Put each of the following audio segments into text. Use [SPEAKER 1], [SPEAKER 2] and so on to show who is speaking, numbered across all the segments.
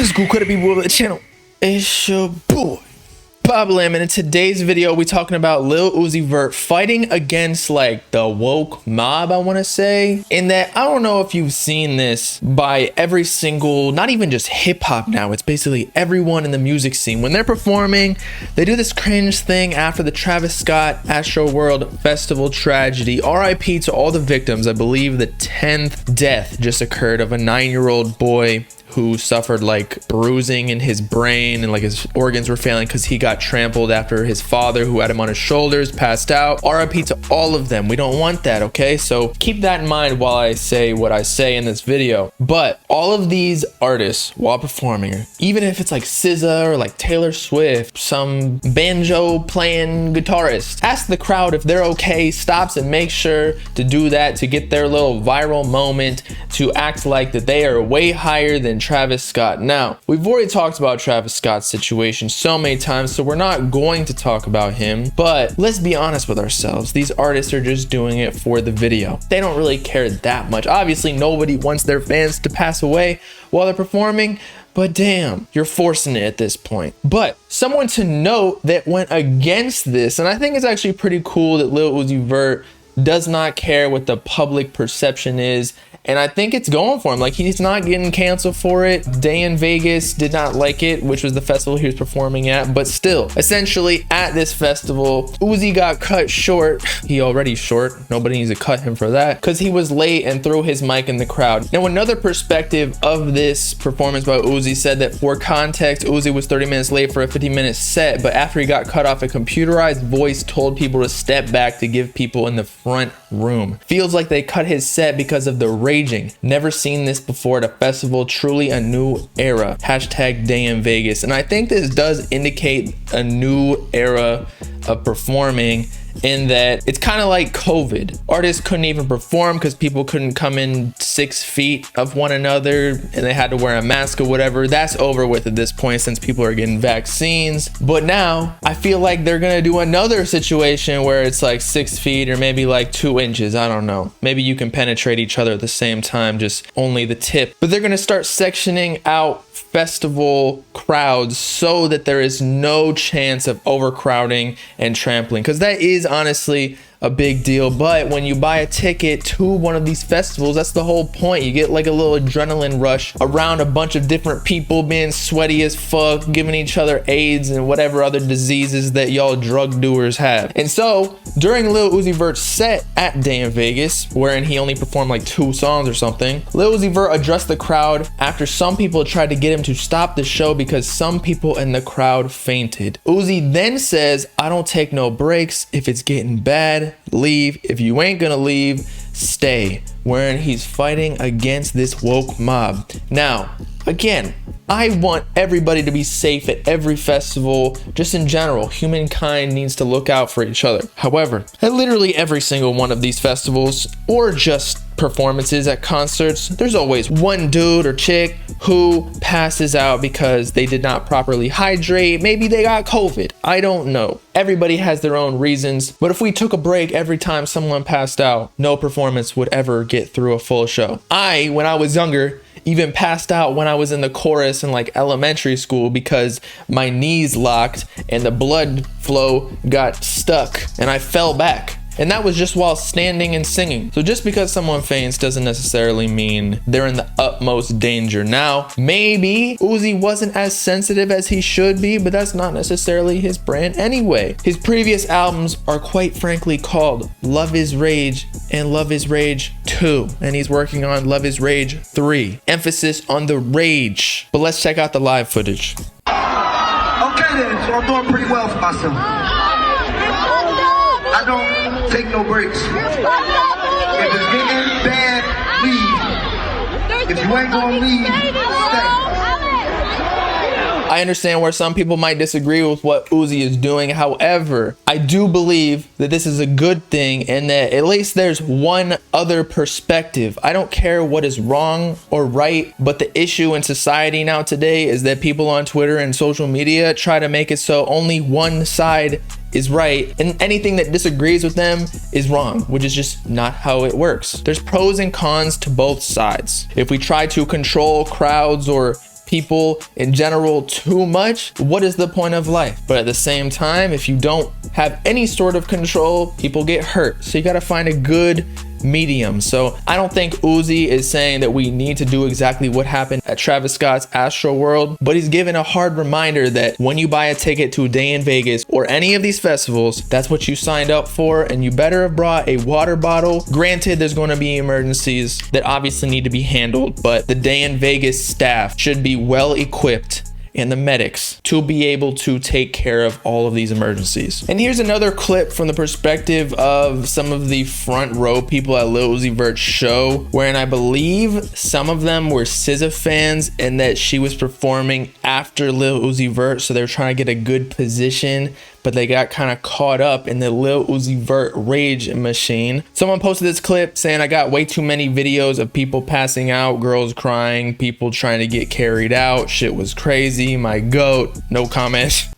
[SPEAKER 1] What is good, could it be with the channel? It's your boy Bobbalam, and in today's video we're talking about Lil Uzi Vert fighting against like the woke mob, I want to say. In that, I don't know if you've seen this by every single, not even just hip-hop now, it's basically everyone in the music scene. When they're performing, they do this cringe thing after the Travis Scott Astroworld Festival tragedy. RIP to all the victims. I believe the 10th death just occurred of a 9-year-old boy who suffered like bruising in his brain and like his organs were failing because he got trampled after his father, who had him on his shoulders, passed out. RIP to all of them. We don't want that, okay? So keep that in mind while I say what I say in this video. But all of these artists, while performing, even if it's like SZA or like Taylor Swift, some banjo playing guitarist, ask the crowd if they're okay, stops and makes sure to do that to get their little viral moment, to act like that they are way higher than Travis Scott. Now, we've already talked about Travis Scott's situation so many times, so we're not going to talk about him, but let's be honest with ourselves. These artists are just doing it for the video. They don't really care that much. Obviously, nobody wants their fans to pass away while they're performing, but damn, you're forcing it at this point. But someone to note that went against this, and I think it's actually pretty cool that Lil Uzi Vert does not care what the public perception is, and I think it's going for him. Like, he's not getting canceled for it. Day in Vegas did not like it, which was the festival he was performing at, but still, essentially at this festival, Uzi got cut short. He already short, nobody needs to cut him for that, because he was late and threw his mic in the crowd. Now, another perspective of this performance by Uzi said that, for context, Uzi was 30 minutes late for a 50-minute set, but after he got cut off, a computerized voice told people to step back to give people in the front room. Feels like they cut his set because of the raging. Never seen this before at a festival. Truly a new era. Hashtag Day in Vegas. And I think this does indicate a new era of performing, in that it's kind of like COVID. Artists couldn't even perform because people couldn't come in 6 feet of one another and they had to wear a mask or whatever. That's over with at this point since people are getting vaccines. But now I feel like they're gonna do another situation where it's like 6 feet or maybe like 2 inches. I don't know. Maybe you can penetrate each other at the same time, just only the tip. But they're gonna start sectioning out festival crowds so that there is no chance of overcrowding and trampling, because that is honestly a big deal. But when you buy a ticket to one of these festivals, that's the whole point. You get like a little adrenaline rush around a bunch of different people being sweaty as fuck, giving each other AIDS and whatever other diseases that y'all drug doers have. And so during Lil Uzi Vert's set at Day in Vegas, wherein he only performed like 2 songs or something, Lil Uzi Vert addressed the crowd after some people tried to get him to stop the show because some people in the crowd fainted. Uzi then says, "I don't take no breaks. If it's getting bad, leave. If you ain't gonna leave, stay." Wherein he's fighting against this woke mob. Now, again, I want everybody to be safe at every festival. Just in general, humankind needs to look out for each other. However, at literally every single one of these festivals, or just performances at concerts, there's always one dude or chick who passes out because they did not properly hydrate. Maybe they got COVID. I don't know. Everybody has their own reasons, but if we took a break every time someone passed out, no performance would ever get through a full show. When I was younger, even passed out when I was in the chorus in like elementary school because my knees locked and the blood flow got stuck and I fell back. And that was just while standing and singing. So just because someone faints doesn't necessarily mean they're in the utmost danger. Now, maybe Uzi wasn't as sensitive as he should be, but that's not necessarily his brand anyway. His previous albums are quite frankly called Love Is Rage and Love Is Rage 2. And he's working on Love Is Rage 3. Emphasis on the rage. But let's check out the live footage.
[SPEAKER 2] Okay then, so I'm doing pretty well for myself. I don't take no breaks. If it's getting bad, leave. If you ain't gonna leave, stay.
[SPEAKER 1] I understand where some people might disagree with what Uzi is doing. However, I do believe that this is a good thing and that at least there's one other perspective. I don't care what is wrong or right, but the issue in society now today is that people on Twitter and social media try to make it so only one side is right and anything that disagrees with them is wrong, which is just not how it works. There's pros and cons to both sides. If we try to control crowds or people in general too much, what is the point of life? But at the same time, if you don't have any sort of control, people get hurt. So you got to find a good medium. So I don't think Uzi is saying that we need to do exactly what happened at Travis Scott's Astroworld, but he's given a hard reminder that when you buy a ticket to a day in Vegas or any of these festivals, that's what you signed up for, and you better have brought a water bottle. Granted, there's going to be emergencies that obviously need to be handled, but the day in Vegas staff should be well equipped, and the medics, to be able to take care of all of these emergencies. And here's another clip from the perspective of some of the front row people at Lil Uzi Vert's show, wherein I believe some of them were SZA fans and that she was performing after Lil Uzi Vert, so they were trying to get a good position, but they got kind of caught up in the Lil Uzi Vert rage machine. Someone posted this clip saying, I got way too many videos of people passing out, girls crying, people trying to get carried out. Shit was crazy. My goat. No comment.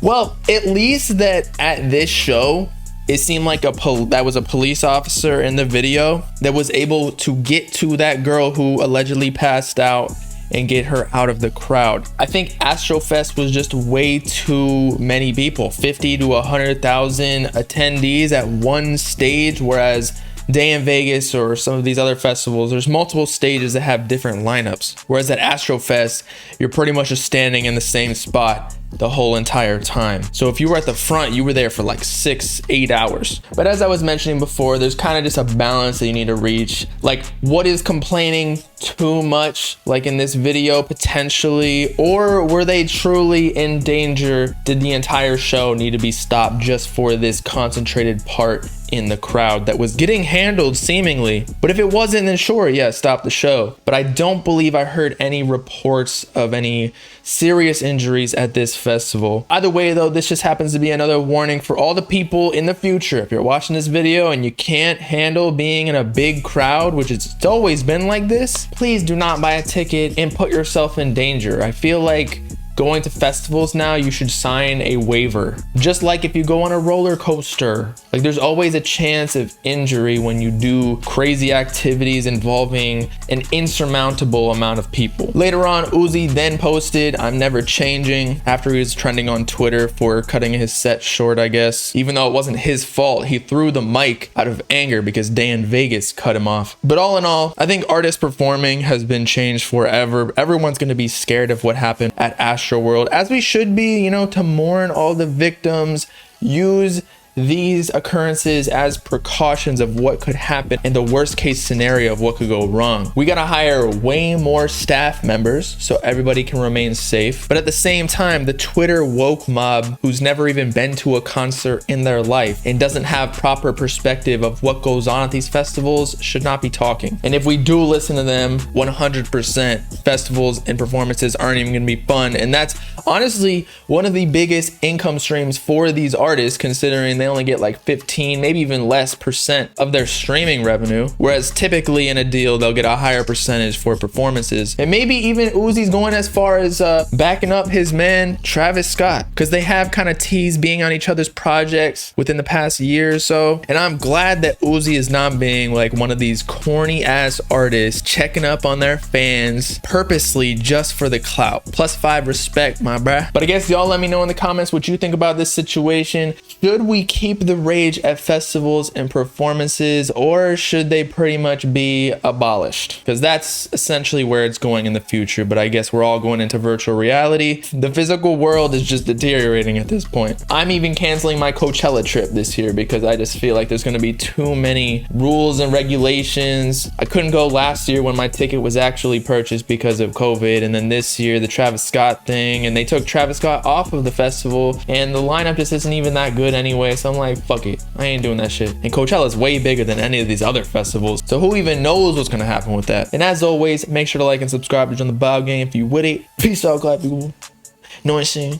[SPEAKER 1] Well, at least that at this show, it seemed like that was a police officer in the video that was able to get to that girl who allegedly passed out and get her out of the crowd. I think Astrofest was just way too many people, 50 to 100,000 attendees at one stage, whereas Day in Vegas or some of these other festivals, there's multiple stages that have different lineups. Whereas at Astrofest, you're pretty much just standing in the same spot the whole entire time. So if you were at the front, you were there for like 6-8 hours. But as I was mentioning before, there's kind of just a balance that you need to reach. Like, what is complaining too much, like in this video potentially, or were they truly in danger? Did the entire show need to be stopped just for this concentrated part in the crowd that was getting handled seemingly? But if it wasn't, then sure, yeah, stop the show. But I don't believe I heard any reports of any serious injuries at this festival. Either way though, this just happens to be another warning for all the people in the future. If you're watching this video and you can't handle being in a big crowd, which it's always been like this, please do not buy a ticket and put yourself in danger. I feel like going to festivals now, you should sign a waiver. Just like if you go on a roller coaster, like there's always a chance of injury when you do crazy activities involving an insurmountable amount of people. Later on, Uzi then posted, I'm never changing, after he was trending on Twitter for cutting his set short, I guess. Even though it wasn't his fault, he threw the mic out of anger because Day in Vegas cut him off. But all in all, I think artist performing has been changed forever. Everyone's gonna be scared of what happened at Astroworld, as we should be, you know, to mourn all the victims. Use these occurrences as precautions of what could happen in the worst case scenario of what could go wrong. We gotta hire way more staff members so everybody can remain safe. But at the same time, the Twitter woke mob, who's never even been to a concert in their life and doesn't have proper perspective of what goes on at these festivals, should not be talking. And if we do listen to them, 100% festivals and performances aren't even gonna be fun. And that's honestly one of the biggest income streams for these artists, considering they only get like 15, maybe even less % of their streaming revenue, whereas typically in a deal they'll get a higher percentage for performances. And maybe even Uzi's going as far as backing up his man Travis Scott, because they have kind of teased being on each other's projects within the past year or so. And I'm glad that Uzi is not being like one of these corny ass artists checking up on their fans purposely just for the clout. +5 respect, my bruh. But I guess y'all let me know in the comments what you think about this situation. Should we keep the rage at festivals and performances, or should they pretty much be abolished? Because that's essentially where it's going in the future. But I guess we're all going into virtual reality. The physical world is just deteriorating at this point. I'm even canceling my Coachella trip this year because I just feel like there's going to be too many rules and regulations. I couldn't go last year when my ticket was actually purchased because of COVID, and then this year the Travis Scott thing, and they took Travis Scott off of the festival, and the lineup just isn't even that good anyway. So I'm like, fuck it, I ain't doing that shit. And Coachella is way bigger than any of these other festivals, so who even knows what's gonna happen with that? And as always, make sure to like and subscribe to join the Bob game if you with it. Peace out, glad people. Know what I'm saying?